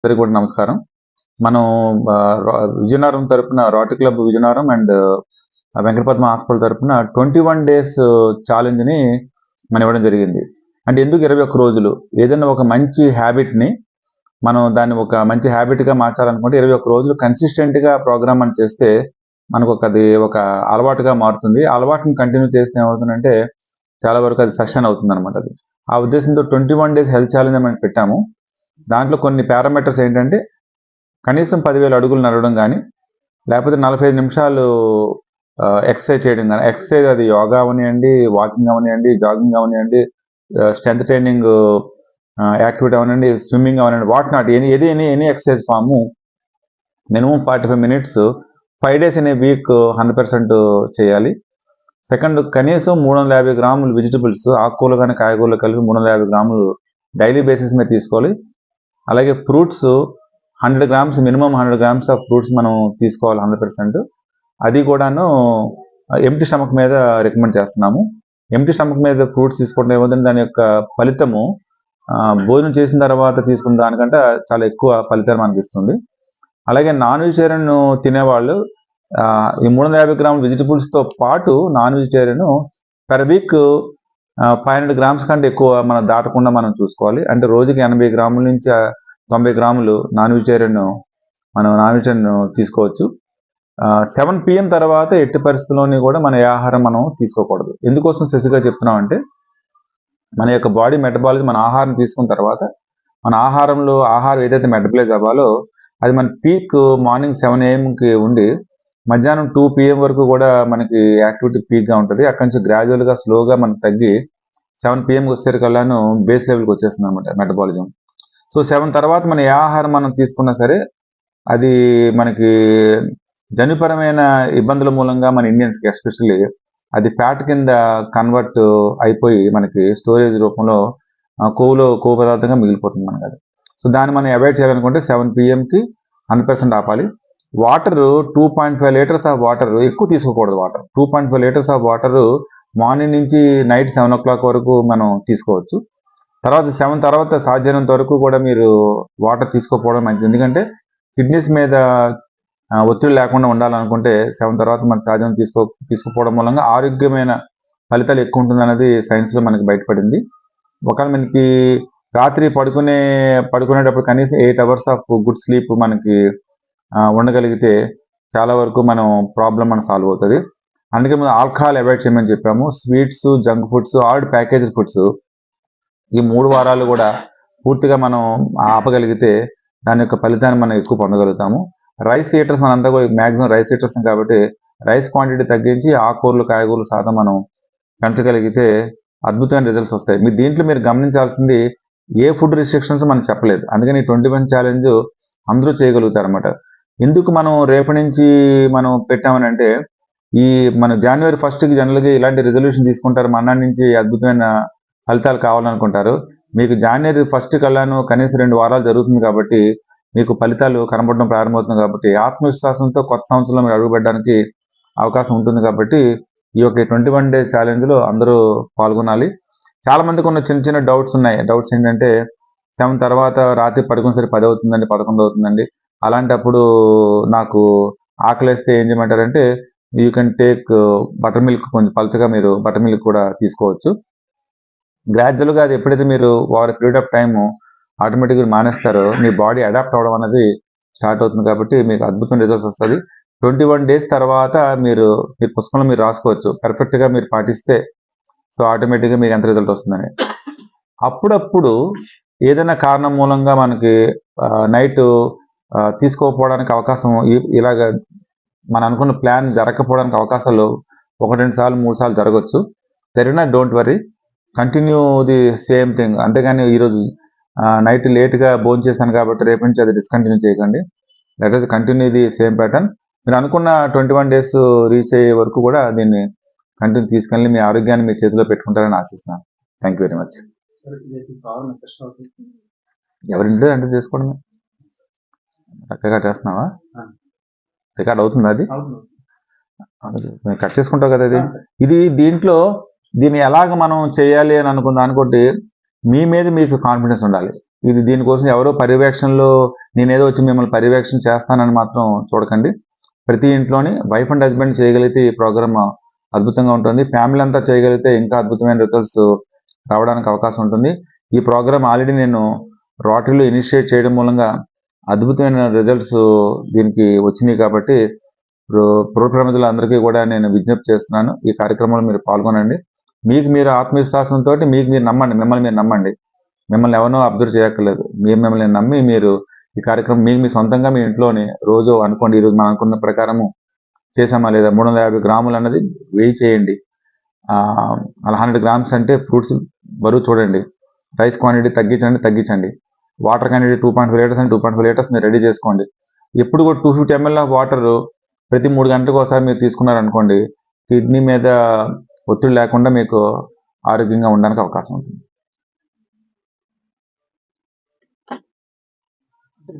అందరికీ కూడా నమస్కారం. మనం విజయనగరం తరపున Rotary Club Vizianagaram and Venkatapadma hospital తరపున 21 డేస్ ఛాలెంజ్ని మనం ఇవ్వడం జరిగింది. అంటే ఎందుకు 21 రోజులు? ఏదైనా ఒక మంచి హ్యాబిట్ని మనం దాన్ని ఒక మంచి హ్యాబిట్గా మార్చాలనుకుంటే 21 రోజులు కన్సిస్టెంట్గా ప్రోగ్రామ్ అని చేస్తే మనకు అది ఒక అలవాటుగా మారుతుంది. ఆ అలవాటుని కంటిన్యూ చేస్తే ఏమవుతుందంటే చాలా వరకు అది సక్సెస్ అవుతుంది అనమాట. అది ఆ ఉద్దేశంతో 21 డేస్ హెల్త్ ఛాలెంజ్ మనం పెట్టాము. దాంట్లో కొన్ని పారామీటర్స్ ఏంటంటే కనీసం 10,000 అడుగులు నడవడం కానీ, లేకపోతే 45 నిమిషాలు ఎక్సర్సైజ్ చేయడం కానీ, ఎక్సర్సైజ్ అది యోగా అవనివ్వండి, వాకింగ్ అవనివ్వండి, జాగింగ్ అవనివ్వండి, స్ట్రెంత్ ట్రైనింగ్ యాక్టివిటీ అవనండి, స్విమ్మింగ్ అవనండి, what not any exercise form minimum 45 minutes 5 days in a week 100% చేయాలి. సెకండ్, కనీసం 350 గ్రాములు వెజిటబుల్స్, ఆకుకూరలు కానీ కాయగూరలు కలిపి 350 గ్రాములు డైలీ బేసిస్ మీద తీసుకోవాలి. అలాగే fruits 100 grams, minimum 100 grams of fruits మనం తీసుకోవాలి 100%. అది కూడాను ఎంప్టీ స్టమక్ మీద రికమెండ్ చేస్తున్నాము. ఎంప్టీ స్టమక్ మీద ఫ్రూట్స్ తీసుకోవడం ఏమవుతుంది, దాని యొక్క ఫలితము భోజనం చేసిన తర్వాత తీసుకున్న దానికంటే చాలా ఎక్కువ ఫలితాలు మనకి ఇస్తుంది. అలాగే నాన్ వెజిటేరియన్ తినేవాళ్ళు ఈ 350 గ్రాముల వెజిటబుల్స్తో పాటు non vegetarian per week 500 grams కంటే ఎక్కువ మనం దాటకుండా మనం చూసుకోవాలి. అంటే రోజుకి 80 గ్రాముల నుంచి 90 గ్రాములు నాన్ వెజిటేరియన్ తీసుకోవచ్చు. 7 PM తర్వాత ఎట్టి పరిస్థితుల్లోని కూడా మన ఆహారం మనం తీసుకోకూడదు. ఎందుకోసం స్పెసిఫిక్గా చెప్తున్నాం అంటే మన యొక్క బాడీ మెటబాలిజం, మన ఆహారం తీసుకున్న తర్వాత మన ఆహారం ఏదైతే మెటబలైజ్ అవ్వాలో అది మన పీక్ మార్నింగ్ 7 AM ఉండి మధ్యాహ్నం 2 PM వరకు కూడా మనకి యాక్టివిటీ పీక్గా ఉంటుంది. అక్కడి నుంచి గ్రాడ్యువల్గా స్లోగా మనకు తగ్గి 7 PM వచ్చేసరికల్లాను బేస్ లెవెల్కి వచ్చేస్తుంది అనమాట మెటబాలిజం. సో 7 తర్వాత మన ఏ ఆహారం మనం తీసుకున్నా సరే అది మనకి జన్యుపరమైన ఇబ్బందుల మూలంగా మన ఇండియన్స్కి ఎస్పెషల్లీ అది ఫ్యాట్ కింద కన్వర్ట్ అయిపోయి మనకి స్టోరేజ్ రూపంలో కొవ్వు పదార్థంగా మిగిలిపోతుంది మనకి అది. సో దాన్ని మనం అవాయిడ్ చేయాలనుకుంటే 7 PMకి 100% ఆపాలి. వాటర్ 2.5 లీటర్స్ ఆఫ్ వాటర్ ఎక్కువ తీసుకోకూడదు. 2.5 లీటర్స్ ఆఫ్ వాటర్ మార్నింగ్ నుంచి నైట్ 7 o'clock వరకు మనం తీసుకోవచ్చు. తర్వాత 7 తర్వాత సాధ్యమైనంత వరకు కూడా మీరు వాటర్ తీసుకోకపోవడం మంచిది. ఎందుకంటే కిడ్నీస్ మీద ఒత్తిడి లేకుండా ఉండాలనుకుంటే 7 తర్వాత మన సాధ్యం తీసుకోకపోవడం మూలంగా ఆరోగ్యమైన ఫలితాలు ఎక్కువ ఉంటుంది అనేది సైన్స్లో మనకి బయటపడింది. ఒకవేళ మనకి రాత్రి పడుకునేటప్పుడు కనీసం 8 hours ఆఫ్ గుడ్ స్లీప్ మనకి ఉండగలిగితే చాలా వరకు ప్రాబ్లం సాల్వ్ అవుతుంది. అందుకే మనం ఆల్కహాల్ అవాయిడ్ చేయమని చెప్పాము. Sweets, junk foods, already packaged foods ఈ 3 వారాలు కూడా పూర్తిగా మనం ఆపగలిగితే దాని యొక్క ఫలితాన్ని మనం ఎక్కువ పొందగలుగుతాము. రైస్ ఈటర్స్ మనంతా కూడా మ్యాక్సిమం రైస్ ఈటర్స్ కాబట్టి రైస్ క్వాంటిటీ తగ్గించి ఆకుకూరలు, కాయగూరలు శాతం మనం పెంచగలిగితే అద్భుతమైన రిజల్ట్స్ వస్తాయి. దీంట్లో మీరు గమనించాల్సింది ఏ ఫుడ్ రిస్ట్రిక్షన్స్ మనం చెప్పలేదు. అందుకని 21 ఛాలెంజ్ అందరూ చేయగలుగుతారు అనమాట. ఎందుకు మనం రేపటి నుంచి మనం పెట్టామని అంటే మన January 1st జనరల్గా ఇలాంటి రెజల్యూషన్ తీసుకుంటారు. మన్నాటి నుంచి అద్భుతమైన ఫలితాలు కావాలనుకుంటారు. మీకు January 1st కల్లాను కనీసం 2 వారాలు జరుగుతుంది కాబట్టి మీకు ఫలితాలు కనబడడం ప్రారంభమవుతుంది. కాబట్టి ఆత్మవిశ్వాసంతో కొత్త సంవత్సరంలో మీరు అడుగుపెట్టడానికి అవకాశం ఉంటుంది. కాబట్టి ఈ యొక్క 21 డేస్ ఛాలెంజ్లో అందరూ పాల్గొనాలి. చాలా మందికి ఉన్న చిన్న చిన్న డౌట్స్ ఉన్నాయి. డౌట్స్ ఏంటంటే 7 తర్వాత రాత్రి పడుకునేసరికి 10 అవుతుందండి, 11 అవుతుందండి. అలాంటప్పుడు నాకు ఆకలిస్తే ఏం చేయమంటారంటే you can take buttermilk, కొంచెం పలుచగా మీరు బటర్ మిల్క్ కూడా తీసుకోవచ్చు. గ్రాడ్యువల్గా అది ఎప్పుడైతే మీరు ఓవర్ పీరియడ్ ఆఫ్ టైము ఆటోమేటిక్గా మానేస్తారో మీ బాడీ అడాప్ట్ అవ్వడం అనేది స్టార్ట్ అవుతుంది. కాబట్టి మీకు అద్భుతమైన రిజల్ట్స్ వస్తుంది. 21 డేస్ తర్వాత మీ పుస్తకంలో మీరు రాసుకోవచ్చు పర్ఫెక్ట్గా మీరు పాటిస్తే. సో ఆటోమేటిక్గా మీకు ఎంత రిజల్ట్ వస్తుందని. అప్పుడప్పుడు ఏదైనా కారణం మూలంగా మనకి నైట్ తీసుకోకపోవడానికి అవకాశం, ఇలాగ మనం అనుకున్న ప్లాన్ జరగకపోవడానికి అవకాశాలు 1-2 సార్లు 3 సార్లు జరగవచ్చు. జరిగినా don't worry, continue the same thing. అంతేగాని ఈరోజు నైట్ లేట్గా భోజనం చేశాను కాబట్టి రేపు నుంచి అది డిస్కంటిన్యూ చేయకండి. That is continue the same pattern. మీరు అనుకున్న 21 డేస్ రీచ్ అయ్యే వరకు కూడా దీన్ని కంటిన్యూ తీసుకెళ్ళి మీ ఆరోగ్యాన్ని మీ చేతిలో పెట్టుకుంటారని ఆశిస్తున్నాను. Thank you very much. ఎవరింటే అంటే చేసుకోవడమే. చక్కగా చేస్తున్నావా? రికార్డ్ అవుతుంది? అది కట్ చేసుకుంటావు కదా. దీన్ని ఎలాగ మనం చేయాలి అని అనుకుంటే మీ మీద మీకు కాన్ఫిడెన్స్ ఉండాలి. ఇది దీనికోసం ఎవరో పర్యవేక్షణలో నేనేదో వచ్చి మిమ్మల్ని పర్యవేక్షణ చేస్తానని మాత్రం చూడకండి. ప్రతి ఇంట్లోని వైఫ్ అండ్ హస్బెండ్ చేయగలిగితే ఈ ప్రోగ్రామ్ అద్భుతంగా ఉంటుంది. ఫ్యామిలీ అంతా చేయగలిగితే ఇంకా అద్భుతమైన రిజల్ట్స్ రావడానికి అవకాశం ఉంటుంది. ఈ ప్రోగ్రామ్ ఆల్రెడీ నేను రోటరీలో ఇనిషియేట్ చేయడం మూలంగా అద్భుతమైన రిజల్ట్స్ దీనికి వచ్చినాయి. కాబట్టి ప్రజలందరికీ కూడా నేను విజ్ఞప్తి చేస్తున్నాను, ఈ కార్యక్రమంలో మీరు పాల్గొనండి. మీకు మీరు ఆత్మవిశ్వాసంతో మీకు మీరు నమ్మండి, మిమ్మల్ని మీరు నమ్మండి. మిమ్మల్ని ఎవరినో అబ్జర్వ్ చేయక్కర్లేదు. మీరు మిమ్మల్ని నమ్మి మీరు ఈ కార్యక్రమం మీకు మీ సొంతంగా మీ ఇంట్లోనే రోజు అనుకోండి, ఈరోజు మనం అనుకున్న ప్రకారము చేసామా లేదా, 350 గ్రాములు అన్నది వెయ్యి చేయండి. అలా 100 గ్రామ్స్ అంటే ఫ్రూట్స్ బరువు చూడండి. రైస్ క్వాంటిటీ తగ్గించండి. వాటర్ క్వాంటిటీ 2.5 లీటర్స్ అంటే 2.5 లీటర్స్ మీరు రెడీ చేసుకోండి. ఎప్పుడు కూడా 250 ml ఆఫ్ వాటర్ ప్రతి 3 గంటలకు ఒకసారి మీరు తీసుకున్నారనుకోండి, కిడ్నీ మీద ఒత్తిడి లేకుండా మీకు ఆరోగ్యంగా ఉండడానికి అవకాశం ఉంటుంది.